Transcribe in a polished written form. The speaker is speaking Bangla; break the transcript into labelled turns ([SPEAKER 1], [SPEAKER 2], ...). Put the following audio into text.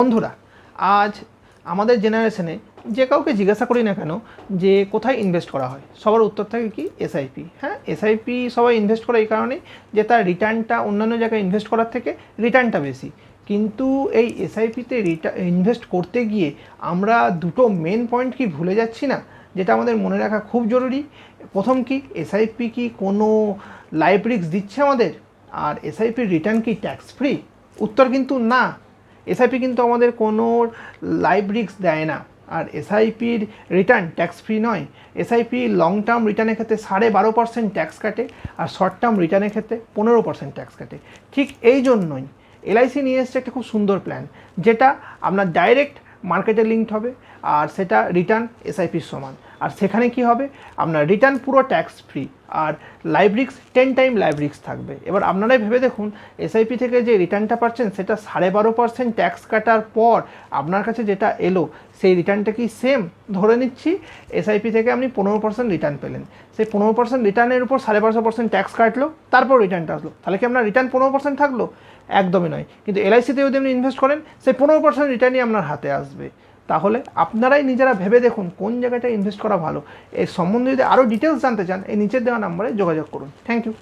[SPEAKER 1] বন্ধুরা, আজ আমাদের জেনারেশনে যে কাউকে জিজ্ঞাসা করি না কেন যে কোথায় ইনভেস্ট করা হয়, সবার উত্তর থাকে কি এসআইপি। হ্যাঁ, এসআইপি সবাই ইনভেস্ট করে এই কারণেই যে তার রিটার্নটা অন্যান্য জায়গায় ইনভেস্ট করার থেকে রিটার্নটা বেশি। কিন্তু এই এসআইপিতে ইনভেস্ট করতে গিয়ে আমরা দুটো মেন পয়েন্ট কি ভুলে যাচ্ছি না, যেটা আমাদের মনে রাখা খুব জরুরি। প্রথম কি, এসআইপি কি কোনো লাইফ রিস্ক দিচ্ছে আমাদের? আর এসআইপির রিটার্ন কি ট্যাক্স ফ্রি? উত্তর কিন্তু না। এসআইপি কিন্তু আমাদের কোনো লাইফ রিস্ক দেয় না, আর এসআইপির রিটার্ন ট্যাক্স ফ্রি নয়। এসআইপি লং টার্ম রিটার্নের ক্ষেত্রে 12.5% ট্যাক্স কাটে, আর শর্ট টার্ম রিটার্নের ক্ষেত্রে 15% ট্যাক্স কাটে। ঠিক এই জন্যই এলআইসি নিয়ে এসছে একটা খুব সুন্দর প্ল্যান, যেটা আপনার ডাইরেক্ট মার্কেটে লিঙ্কড হবে, আর সেটা রিটার্ন এসআইপির সমান। আর সেখানে কি হবে, আপনার রিটার্ন পুরো ট্যাক্স ফ্রি, আর life risk 10 time life risk থাকবে। এবার আপনারাই ভেবে দেখুন, এসআইপি থেকে যে রিটার্নটা পাচ্ছেন সেটা 12.5% ট্যাক্স কাটার পর আপনার কাছে যেটা এলো, সেই রিটার্নটা কি সেম? ধরে নিচ্ছি এসআইপি থেকে আপনি 15% রিটার্ন পেলেন, সেই 15% রিটার্নের উপর 12.5% ট্যাক্স কাটলো, তারপর রিটার্নটা আসলো, তাহলে কি আপনার রিটার্ন 15% থাকলো? একদমই নয়। কিন্তু এলআইসিতে যদি আপনি ইনভেস্ট করেন, সেই 15% রিটার্নই আপনার হাতে আসবে। তাহলে আপনারাই নিজেরা ভেবে দেখুন কোন জায়গাটায় ইনভেস্ট করা ভালো। এর সম্বন্ধে যদি আরও ডিটেলস জানতে চান, এই নিচের দেওয়া নাম্বারে যোগাযোগ করুন। Thank you.